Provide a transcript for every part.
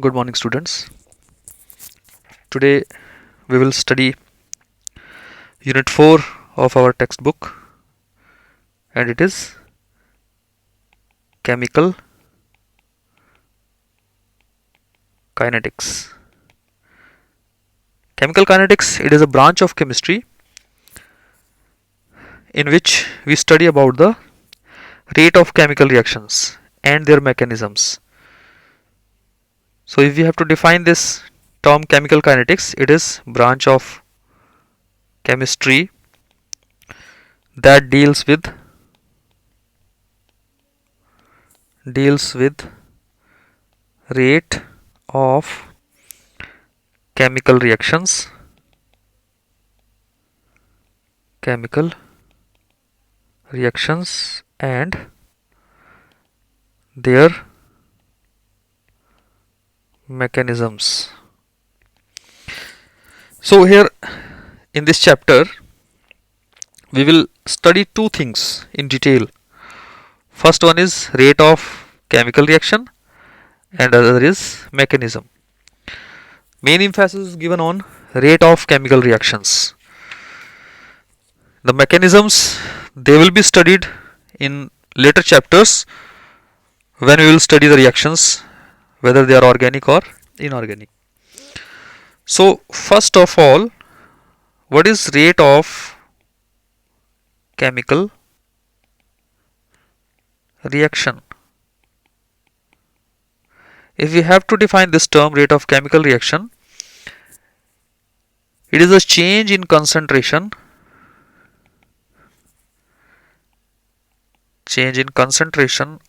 Good morning, students. Today we will study Unit 4 of our textbook, and it is Chemical Kinetics. Chemical kinetics, it is a branch of chemistry in which we study about the rate of chemical reactions and their mechanisms. So if we have to define this term chemical kinetics, it is branch of chemistry that deals with rate of chemical reactions and their mechanisms. So here in this chapter we will study two things in detail. First one is rate of chemical reaction and other is mechanism. Main emphasis is given on rate of chemical reactions. The mechanisms, they will be studied in later chapters when we will study the reactions, whether they are organic or inorganic. So first of all, what is rate of chemical reaction? If we have to define this term rate of chemical reaction, it is a change in concentration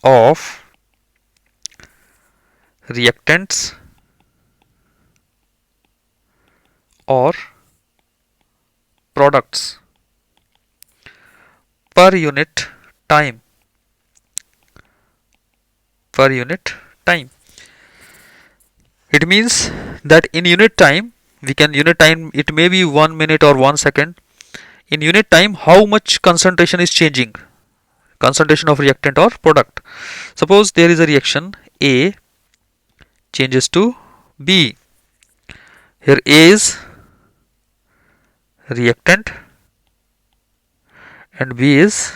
of reactants or products per unit time. It means that in unit time, it may be 1 minute or 1 second. In unit time, how much concentration is changing? Concentration of reactant or product. Suppose there is a reaction A changes to B. Here A is reactant and B is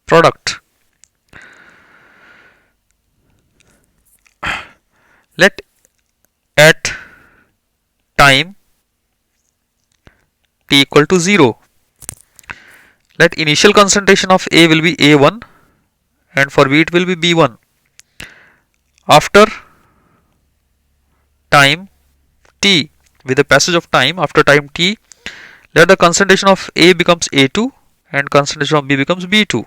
product. Let at time t equal to 0, let initial concentration of A will be A1 and for B it will be B1. After time t, with the passage of time, after time t, let the concentration of A becomes A2 and concentration of B becomes B2.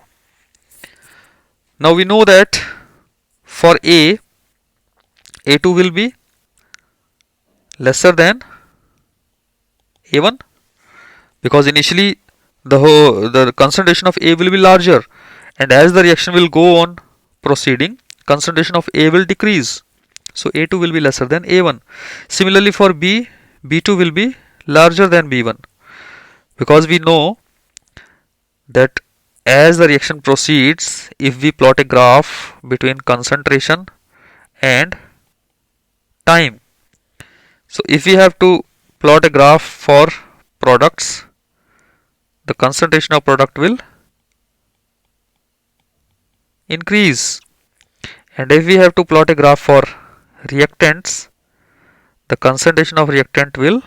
Now we know that for A2 will be lesser than A1 because initially the concentration of A will be larger, and as the reaction will go on proceeding, concentration of A will decrease. So A2 will be lesser than A1. Similarly for B, B2 will be larger than B1 because we know that as the reaction proceeds, if we plot a graph between concentration and time, so if we have to plot a graph for products, the concentration of product will increase, and if we have to plot a graph for reactants, the concentration of reactant will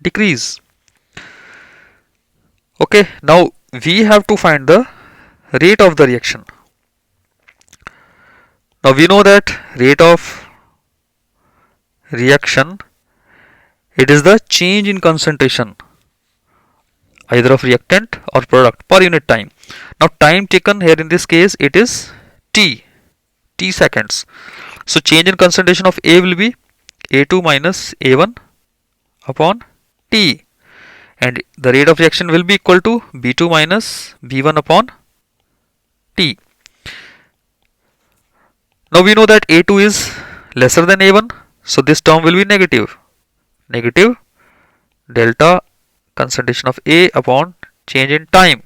decrease. Okay, now we have to find the rate of the reaction. Now we know that rate of reaction, it is the change in concentration either of reactant or product per unit time. Now time taken here in this case, it is t seconds. So change in concentration of A will be A2 minus A1 upon t, and the rate of reaction will be equal to B2 minus B1 upon t. Now we know that A2 is lesser than A1, so this term will be negative delta concentration of A upon change in time.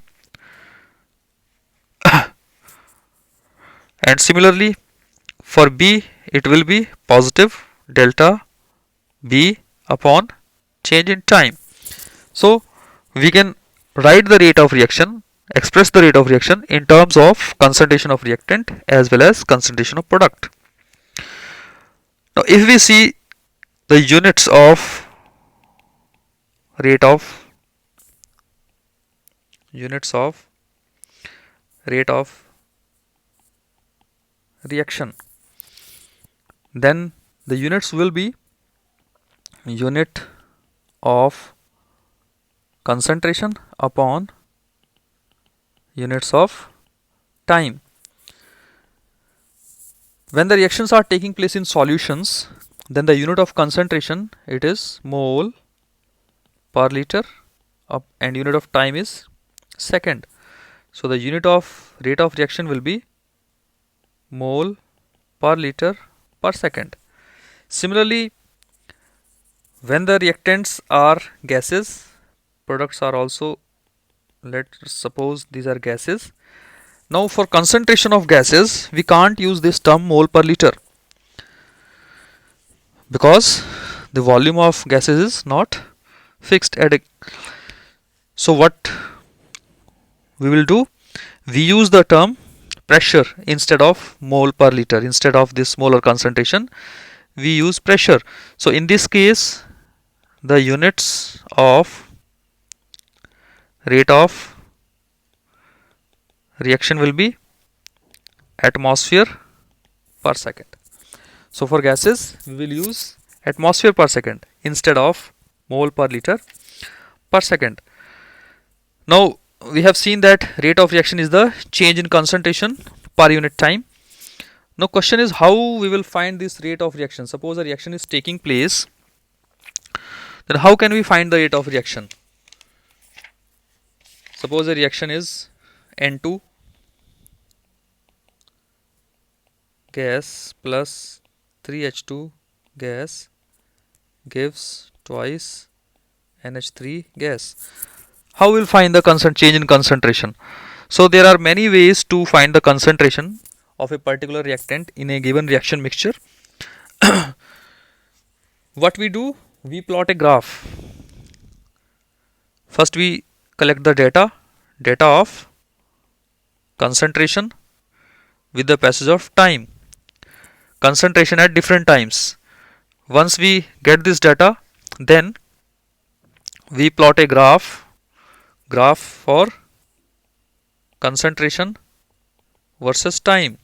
and similarly for B it will be positive delta B upon change in time. So we can write the rate of reaction, express the rate of reaction in terms of concentration of reactant as well as concentration of product. Now if we see the rate of units of rate of reaction, then the units will be unit of concentration upon units of time. When the reactions are taking place in solutions, then the unit of concentration it is mole per liter and unit of time is second. So the unit of rate of reaction will be mole per liter per second. Similarly, when the reactants are gases, products are also, let's suppose these are gases. Now for concentration of gases, we can't use this term mole per liter because the volume of gases is not fixed at a. So what we will do, we use the term pressure instead of mole per liter. Instead of this molar concentration, we use pressure. So in this case, the units of rate of reaction will be atmosphere per second. So for gases, we will use atmosphere per second instead of mole per liter per second. Now we have seen that rate of reaction is the change in concentration per unit time. Now question is how we will find this rate of reaction. Suppose a reaction is taking place, then how can we find the rate of reaction? Suppose a reaction is N2 gas plus 3H2 gas gives twice NH3 gas. How will find the change in concentration? So there are many ways to find the concentration of a particular reactant in a given reaction mixture. What we do, we plot a graph. First we collect the data of concentration with the passage of time, concentration at different times. Once we get this data, then we plot a graph for concentration versus time.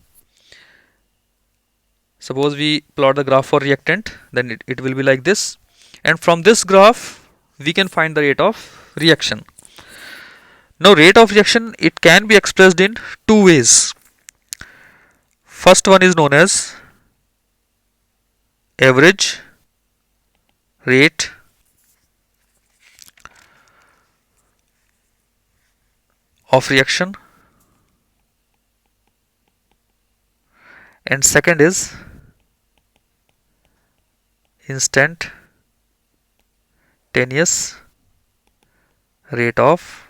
Suppose we plot the graph for reactant, then it will be like this, and from this graph we can find the rate of reaction. Now rate of reaction, it can be expressed in two ways. First one is known as average rate of reaction, and second is instantaneous rate of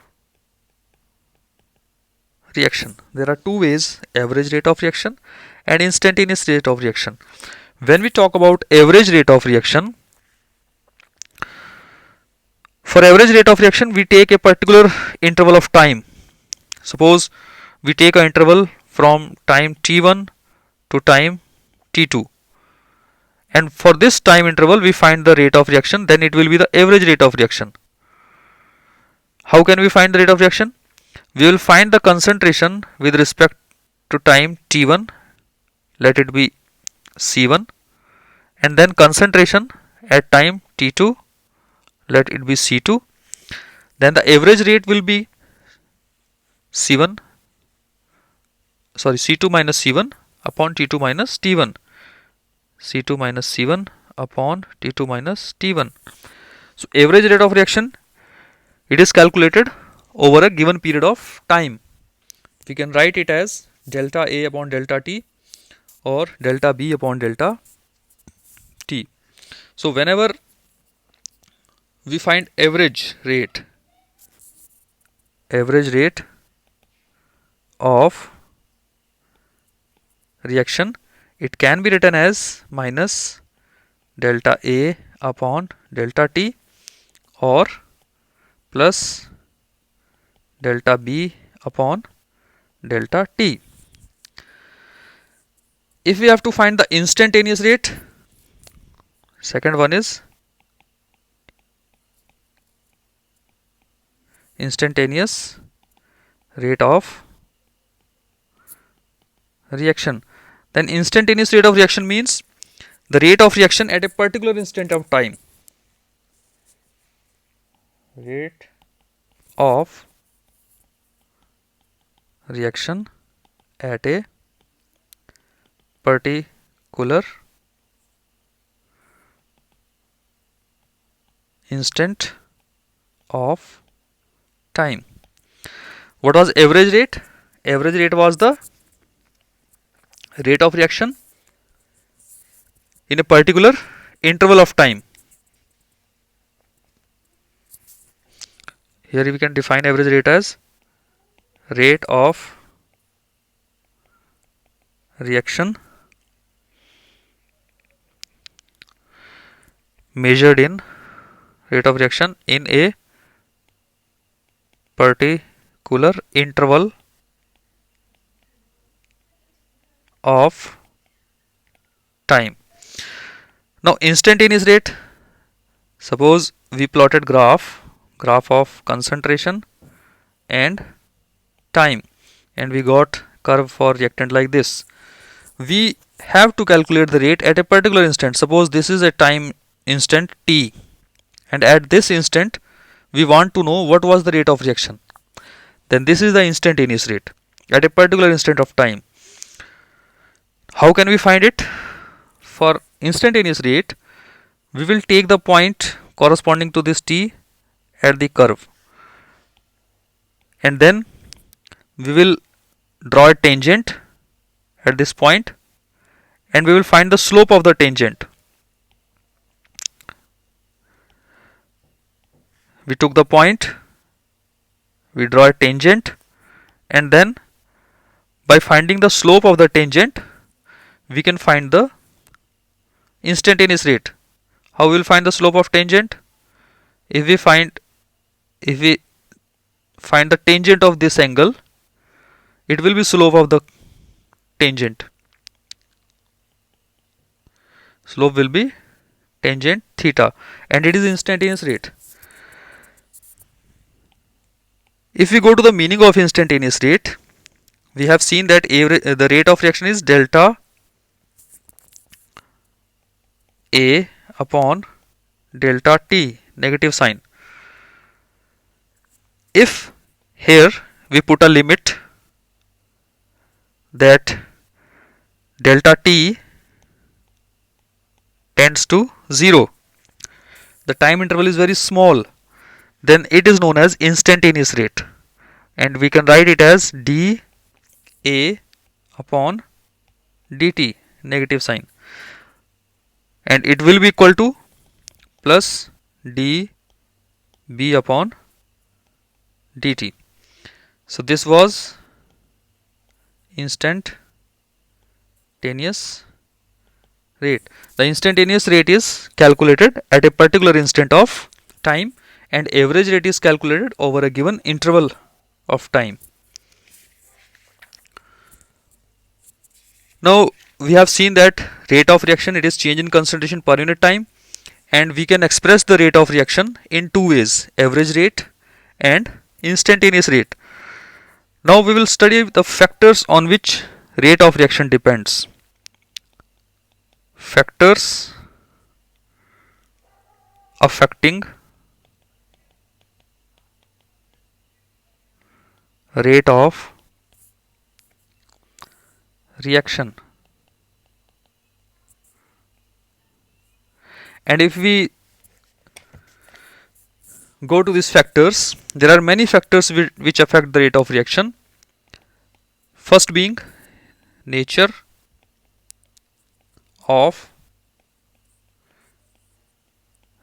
reaction. There are two ways, average rate of reaction and instantaneous rate of reaction. When we talk about average rate of reaction, for average rate of reaction we take a particular interval of time. Suppose we take an interval from time t1 to time t2, and for this time interval we find the rate of reaction, then it will be the average rate of reaction. How can we find the rate of reaction? We will find the concentration with respect to time t1, let it be C1, and then concentration at time t2, let it be C2. Then the average rate will be C2 minus C1 upon T2 minus T1. C2 minus C1 upon T2 minus T1. So average rate of reaction, it is calculated over a given period of time. We can write it as delta A upon delta T or delta B upon delta T. So whenever we find average rate of reaction, it can be written as minus delta A upon delta T or plus delta B upon delta T. If we have to find the instantaneous rate, second one is instantaneous rate of reaction. Then instantaneous rate of reaction means the rate of reaction at a particular instant of time. Rate of reaction at a particular instant of time. What was average rate? Average rate was the rate of reaction in a particular interval of time. Here we can define average rate as rate of reaction measured in rate of reaction in a particular interval of time. Now instantaneous rate, suppose we plotted graph of concentration and time, and we got curve for reactant like this. We have to calculate the rate at a particular instant. Suppose this is a time instant t, and at this instant we want to know what was the rate of reaction. Then this is the instantaneous rate at a particular instant of time. How can we find it? For instantaneous rate, we will take the point corresponding to this t at the curve, and then we will draw a tangent at this point, and we will find the slope of the tangent. We took the point, we draw a tangent, and then by finding the slope of the tangent, we can find the instantaneous rate. How we will find the slope of tangent? If we find the tangent of this angle, it will be slope of the tangent. Slope will be tangent theta, and it is instantaneous rate. If we go to the meaning of instantaneous rate, we have seen that the rate of reaction is delta A upon delta T, negative sign. If here we put a limit that delta T tends to 0, the time interval is very small, then it is known as instantaneous rate, and we can write it as dA upon dt, negative sign, and it will be equal to plus dB upon dt. So this was instantaneous rate. The instantaneous rate is calculated at a particular instant of time, and average rate is calculated over a given interval of time. Now we have seen that rate of reaction, it is change in concentration per unit time, and we can express the rate of reaction in two ways: average rate and instantaneous rate. Now we will study the factors on which rate of reaction depends. Factors affecting rate of reaction. And if we go to these factors, there are many factors which affect the rate of reaction. First being nature of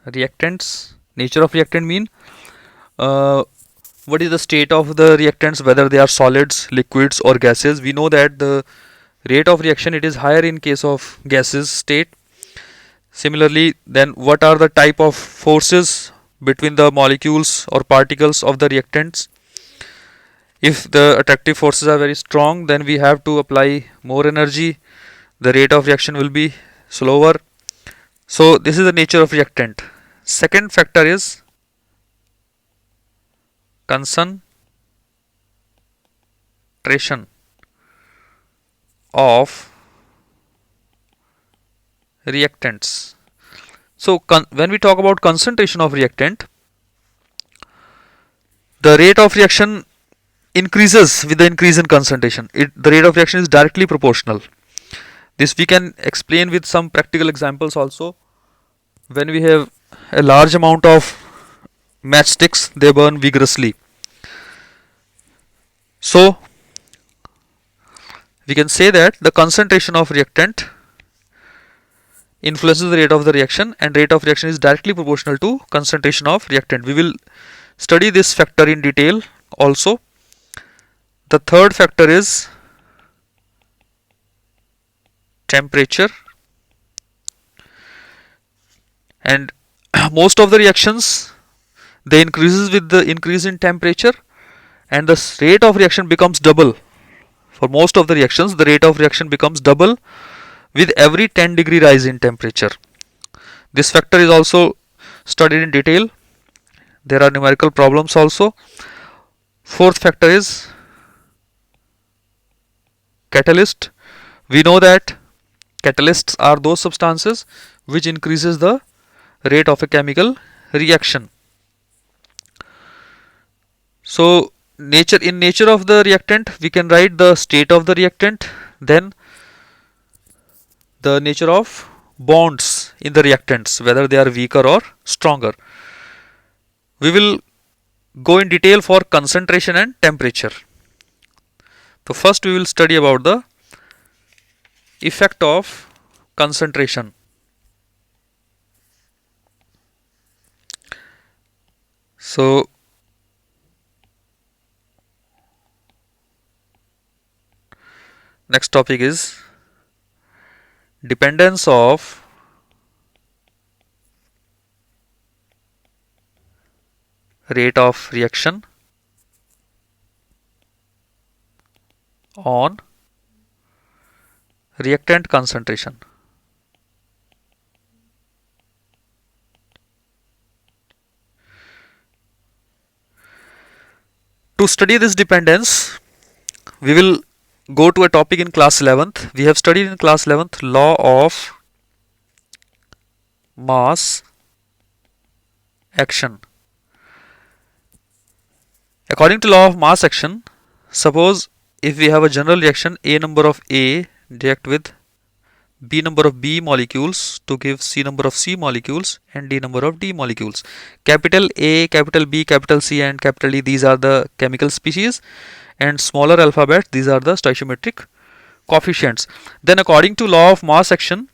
reactants. Nature of reactant mean what is the state of the reactants, whether they are solids, liquids or gases. We know that the rate of reaction, it is higher in case of gases state. Similarly, then what are the type of forces between the molecules or particles of the reactants? If the attractive forces are very strong, then we have to apply more energy, the rate of reaction will be slower. So this is the nature of reactant. Second factor is concentration of reactants. So when we talk about concentration of reactant, the rate of reaction increases with the increase in concentration. The rate of reaction is directly proportional. This we can explain with some practical examples also. When we have a large amount of matchsticks, they burn vigorously. So we can say that the concentration of reactant influences the rate of the reaction, and rate of reaction is directly proportional to concentration of reactant. We will study this factor in detail also. The third factor is temperature, and most of the reactions, they increases with the increase in temperature, and the rate of reaction becomes double. For most of the reactions, the rate of reaction becomes double with every 10-degree rise in temperature. This factor is also studied in detail. There are numerical problems also. Fourth factor is catalyst. We know that catalysts are those substances which increases the rate of a chemical reaction. So in nature of the reactant, we can write the state of the reactant, then the nature of bonds in the reactants, whether they are weaker or stronger. We will go in detail for concentration and temperature. So first we will study about the effect of concentration. So next topic is dependence of rate of reaction on reactant concentration. To study this dependence, we will go to a topic in class 11th. We have studied in class 11th law of mass action. According to law of mass action, suppose if we have a general reaction, A number of A react with B number of B molecules to give C number of C molecules and D number of D molecules. Capital A, capital B, capital C and capital E, these are the chemical species, and smaller alphabet, these are the stoichiometric coefficients. Then according to law of mass action,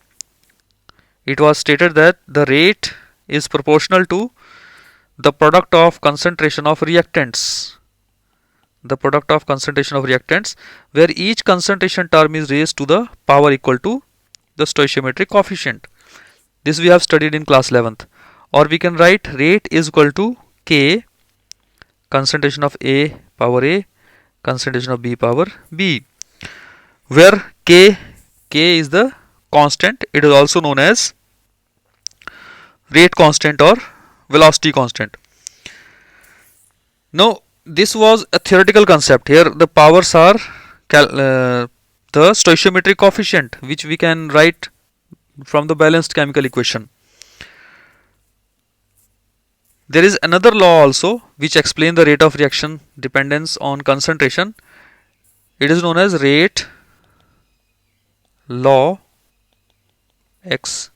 it was stated that the rate is proportional to the product of concentration of reactants. The product of concentration of reactants, where each concentration term is raised to the power equal to the stoichiometric coefficient. This we have studied in class 11th. Or we can write rate is equal to K, concentration of A power A, concentration of B power B, where K is the constant. It is also known as rate constant or velocity constant. Now this was a theoretical concept. Here the powers are the stoichiometric coefficient, which we can write from the balanced chemical equation. There is another law also which explains the rate of reaction dependence on concentration. It is known as rate law expression.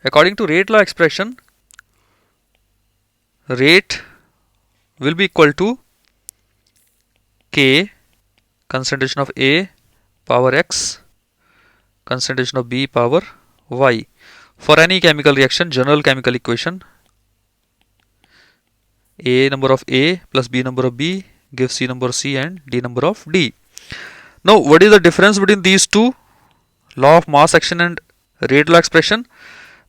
According to rate law expression, rate will be equal to K, concentration of A power X, concentration of B power Y. For any chemical reaction, general chemical equation, A number of A plus B number of B gives C number of C and D number of D. Now what is the difference between these two, law of mass action and rate law expression?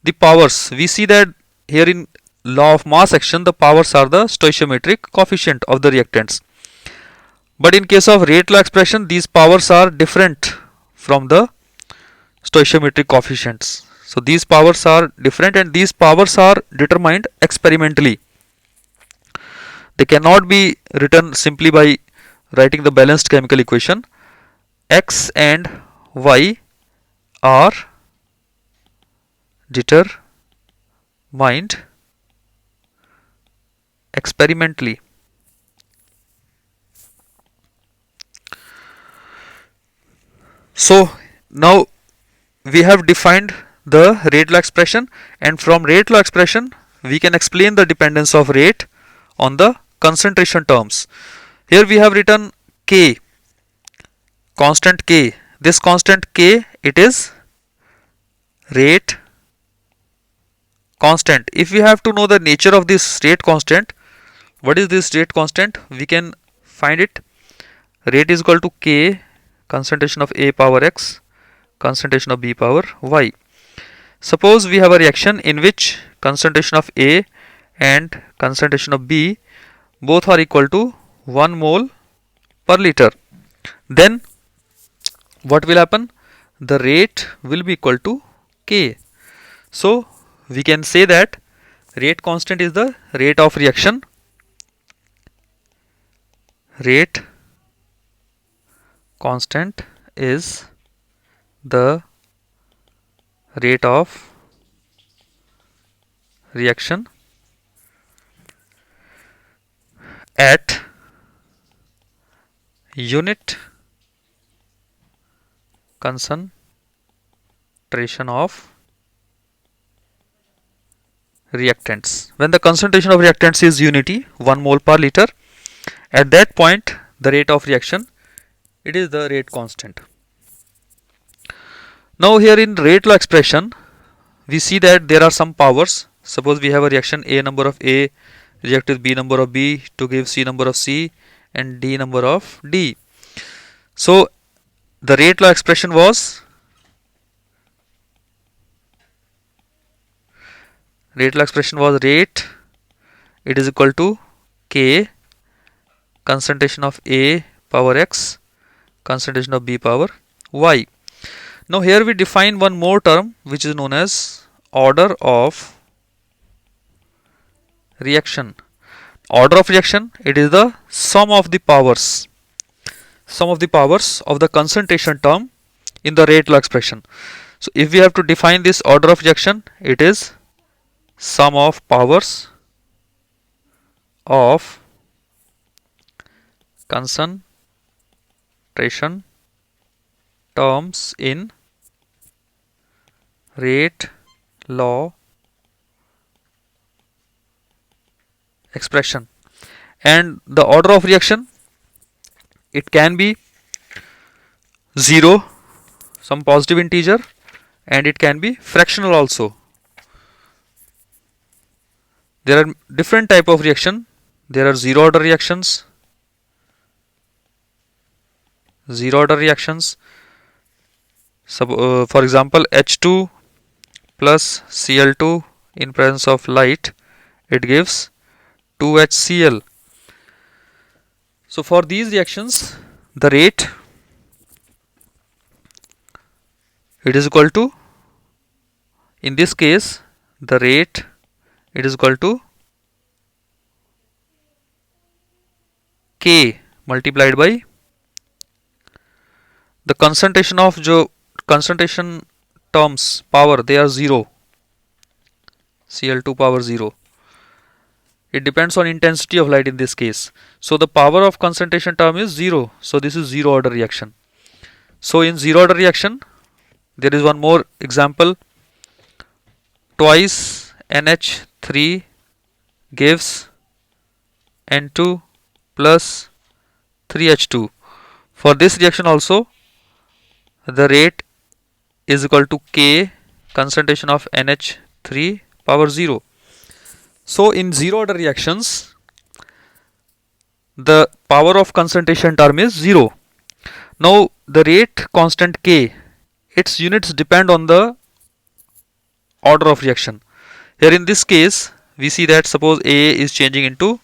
The powers. We see that here in law of mass action the powers are the stoichiometric coefficient of the reactants, but in case of rate law expression these powers are different from the stoichiometric coefficients. So these powers are different and these powers are determined experimentally. They cannot be written simply by writing the balanced chemical equation. X and Y are determined experimentally. So now we have defined the rate law expression, and from rate law expression we can explain the dependence of rate on the concentration terms. Here we have written K, constant K. This constant K, it is rate constant. If we have to know the nature of this rate constant, what is this rate constant? We can find it. Rate is equal to K, concentration of A power X, concentration of B power Y. Suppose we have a reaction in which concentration of A and concentration of B both are equal to 1 mole per liter. Then what will happen? The rate will be equal to K. So we can say that rate constant is the rate of reaction. Rate constant is the rate of reaction at unit concentration of reactants. When the concentration of reactants is unity, 1 mole per liter, at that point the rate of reaction, it is the rate constant. Now here in rate law expression we see that there are some powers. Suppose we have a reaction A number of A react with B number of B to give C number of C and D number of D. So the rate law expression was rate it is equal to K, concentration of A power X, concentration of B power Y. Now here we define one more term which is known as order of reaction. Order of reaction, it is the sum of the powers of the concentration term in the rate law expression. So if we have to define this order of reaction, it is sum of powers of concentration terms in rate law expression. And the order of reaction, it can be 0, some positive integer, and it can be fractional also. There are different type of reaction. There are zero order reactions. So, for example, H2 plus Cl2 in presence of light, it gives 2HCl. So for these reactions, the rate, it is equal to, in this case the rate, it is equal to K multiplied by the concentration of concentration terms power, they are 0, Cl2 power 0. It depends on intensity of light in this case. So the power of concentration term is 0. So this is zero order reaction. So in zero order reaction, there is one more example. Twice NH3 gives N2 plus 3H2. For this reaction also, the rate is equal to K, concentration of NH3 power 0. So in zero order reactions, the power of concentration term is 0. Now the rate constant K, its units depend on the order of reaction. Here in this case we see that suppose A is changing into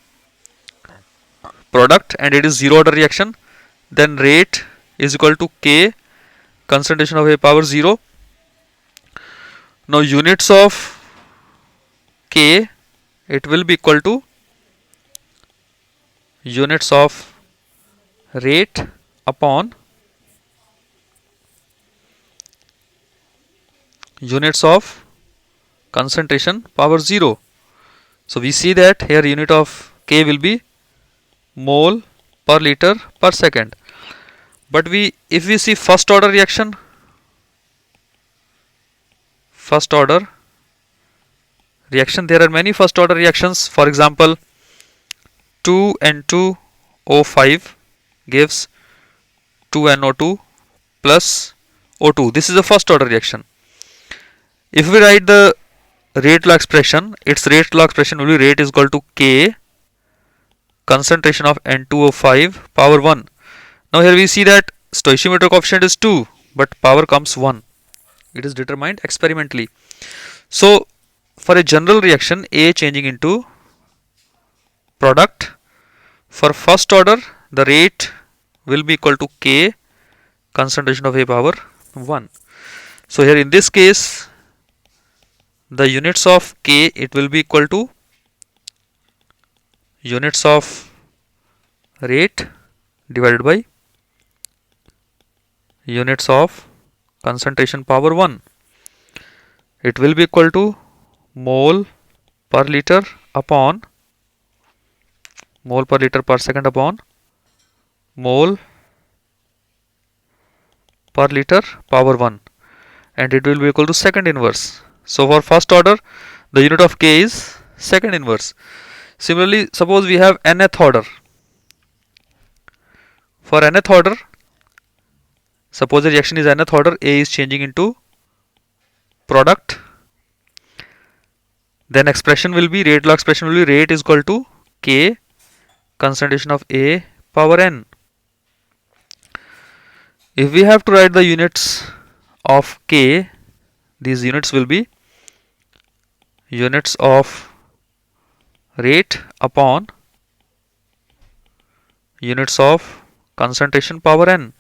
product and it is 0 order reaction, then rate is equal to K concentration of A power 0. Now units of K, it will be equal to units of rate upon units of concentration power 0. So we see that here unit of K will be mole per liter per second. But if we see first order reaction, there are many first order reactions. For example, 2N2O5 gives 2NO2 plus O2. This is a first order reaction. If we write the rate law expression, its rate law expression will be rate is equal to K concentration of N2O5 power 1. Now here we see that stoichiometric coefficient is 2 but power comes 1. It is determined experimentally. So for a general reaction A changing into product, for first order the rate will be equal to K concentration of A power 1. So here in this case the units of K, it will be equal to units of rate divided by units of concentration power 1. It will be equal to mole per liter upon mole per liter per second upon mole per liter power 1, and it will be equal to second inverse. So for first order the unit of K is second inverse. Similarly, suppose we have nth order. For nth order, suppose the reaction is nth order, A is changing into product, then expression will be, rate law expression will be rate is equal to K concentration of A power n. If we have to write the units of K, these units will be units of rate upon units of concentration power n.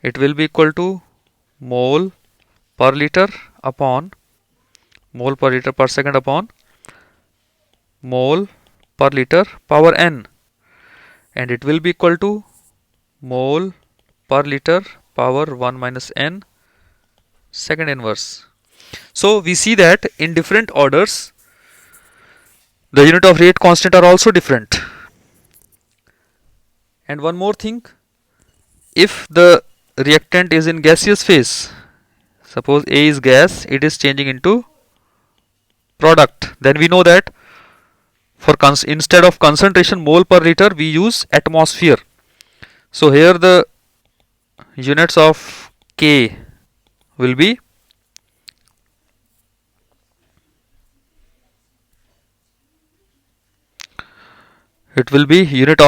It will be equal to mole per liter upon mole per liter per second upon mole per liter power n, and it will be equal to mole per liter power 1 minus n second inverse. So we see that in different orders the unit of rate constant are also different. And one more thing, if the reactant is in gaseous phase, suppose A is gas, it is changing into product, then we know that for instead of concentration mole per liter we use atmosphere. So here the units of K will be unit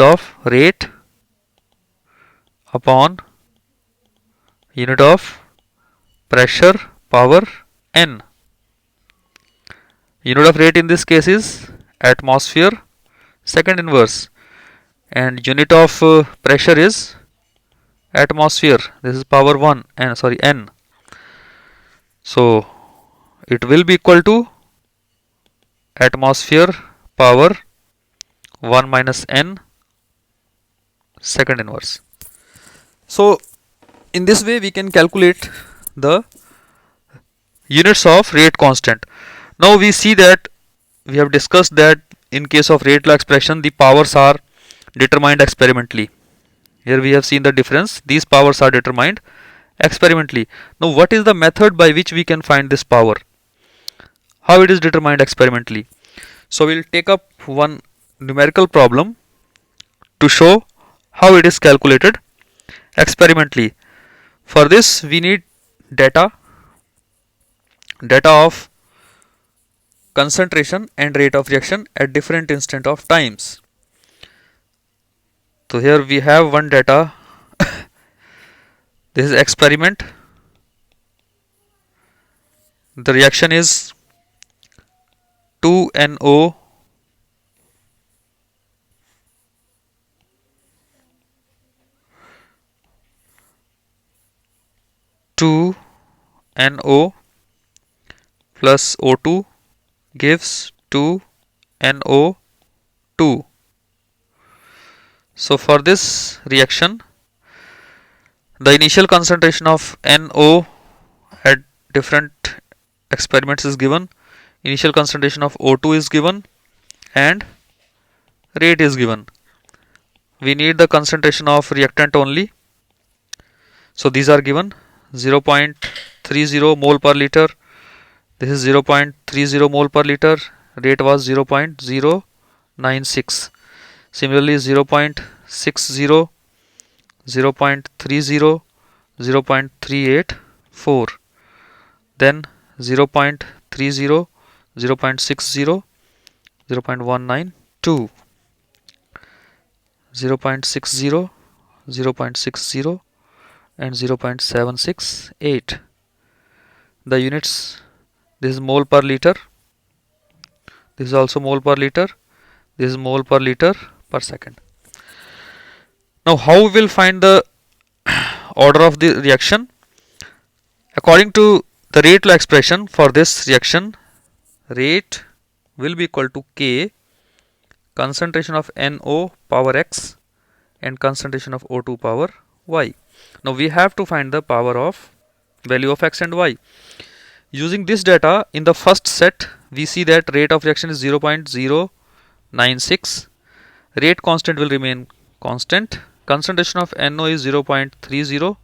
of rate upon unit of pressure power n. Unit of rate in this case is atmosphere second inverse, and unit of pressure is atmosphere, this is power 1 and n. So it will be equal to atmosphere power 1 minus n second inverse. So in this way we can calculate the units of rate constant. Now we see that we have discussed that in case of rate law expression the powers are determined experimentally. Here we have seen the difference, these powers are determined experimentally. Now what is the method by which we can find this power? How it is determined experimentally? So we will take up one numerical problem to show how it is calculated experimentally. For this we need data of concentration and rate of reaction at different instant of times. So here we have one data. This is experiment. The reaction is 2NO NO plus O2 gives 2NO2. So for this reaction, the initial concentration of NO at different experiments is given, initial concentration of O2 is given, and rate is given. We need the concentration of reactant only. So these are given: 0.30 mole per liter. This is 0.30 mole per liter. Rate was 0.096. Similarly, 0.60, 0.30, 0.384. Then 0.30, 0.60, 0.192, 0.60, 0.60, and 0.768. The units, this is mole per liter, this is also mole per liter, this is mole per liter per second. Now how we will find the order of the reaction? According to the rate law expression for this reaction, rate will be equal to K concentration of NO power X and concentration of O2 power Y. Now we have to find the power of value of X and Y. Using this data, in the first set we see that rate of reaction is 0.096. Rate constant will remain constant. Concentration of NO is 0.30.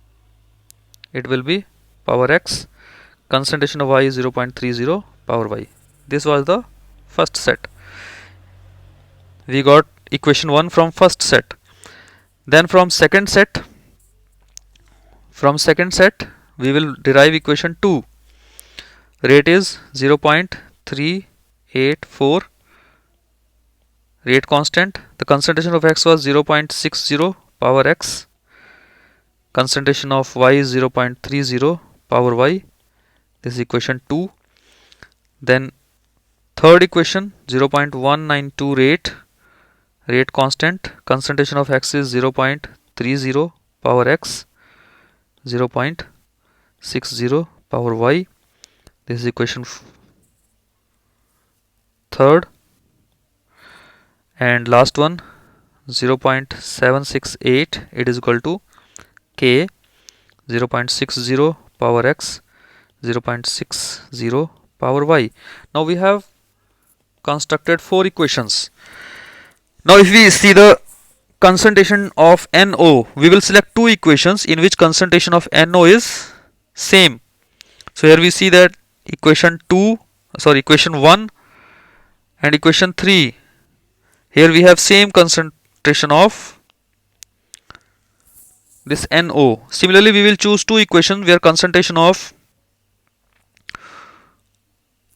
It will be power X. Concentration of Y is 0.30 power Y. This was the first set. We got equation 1 from first set. Then from second set we will derive equation 2. Rate is 0.384. Rate constant. The concentration of X was 0.60 power X. Concentration of Y is 0.30 power Y. This is equation 2. Then third equation, 0.192 rate constant. Concentration of X is 0.30 power X, 0.60 power Y. This is equation third. And last one, 0.768, it is equal to K, 0.60 power X, 0.60 power Y. Now we have constructed 4 equations. Now if we see the concentration of NO, we will select 2 equations in which concentration of NO is same. So here we see that equation 1 and equation 3. Here we have same concentration of this NO. Similarly, we will choose 2 equations where concentration of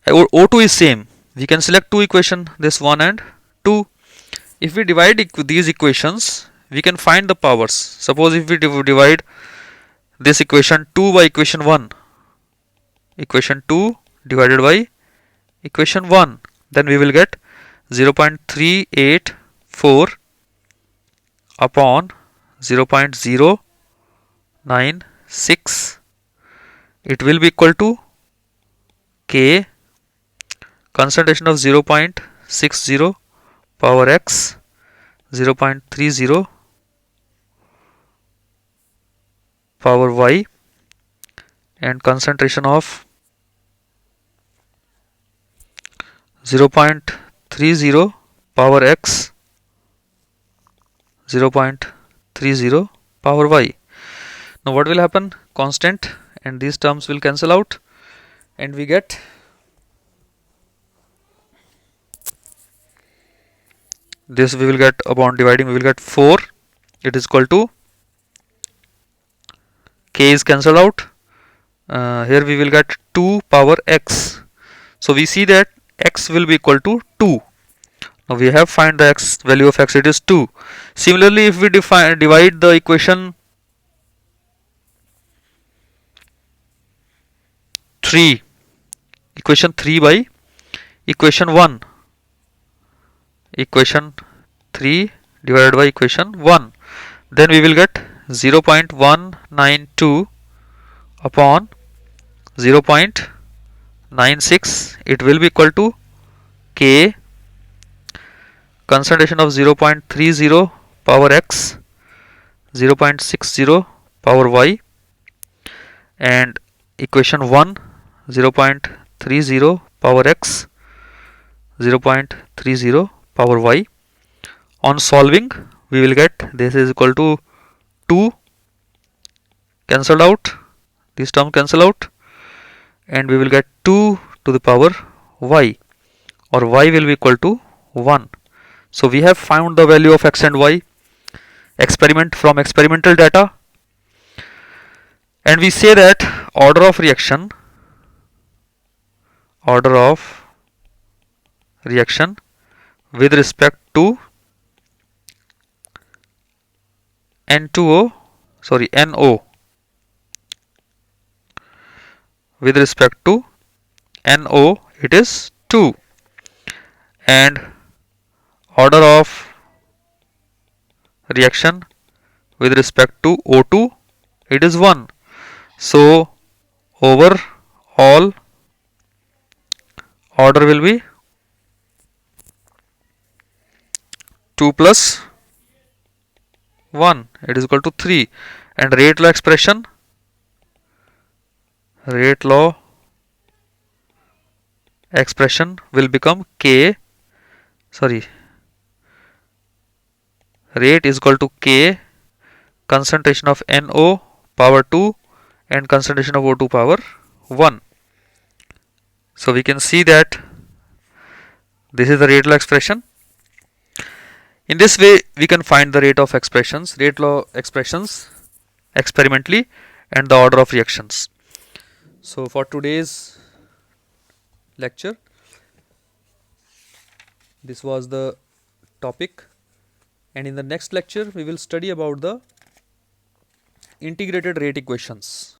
O2 is same. We can select 2 equations, this 1 and 2. If we divide these equations, we can find the powers. Suppose if we divide this equation 2 by equation 1, equation 2 divided by equation 1, then we will get 0.384 upon 0.096. It will be equal to K, concentration of 0.60 power X, 0.30 power Y, and concentration of 0.30 power X, 0.30 power Y. Now what will happen? Constant, and these terms will cancel out, and we get this. We will get, upon dividing, we will get 4. It is equal to K is cancelled out. Here we will get 2 power X. So we see that x will be equal to 2. Now we have find the x value of x, it is 2. Similarly, if we divide the equation 3 by equation 1, equation 3 divided by equation 1, then we will get 0.192 upon 0.96. It will be equal to k concentration of 0.30 power x, 0.60 power y, and equation 1 0.30 power x, 0.30 power y. On solving, we will get this is equal to 2 cancelled out, this term cancel out, and we will get 2 to the power y, or y will be equal to 1. So we have found the value of x and y from experimental data, and we say that order of reaction with respect to NO with respect to NO, it is 2, and order of reaction with respect to O2, it is 1. So overall order will be 2 plus 1, it is equal to 3, and rate law expression will become rate is equal to k concentration of NO power 2 and concentration of O2 power 1. So we can see that this is the rate law expression. In this way, we can find the rate law expressions experimentally and the order of reactions. So for today's lecture, this was the topic, and in the next lecture we will study about the integrated rate equations.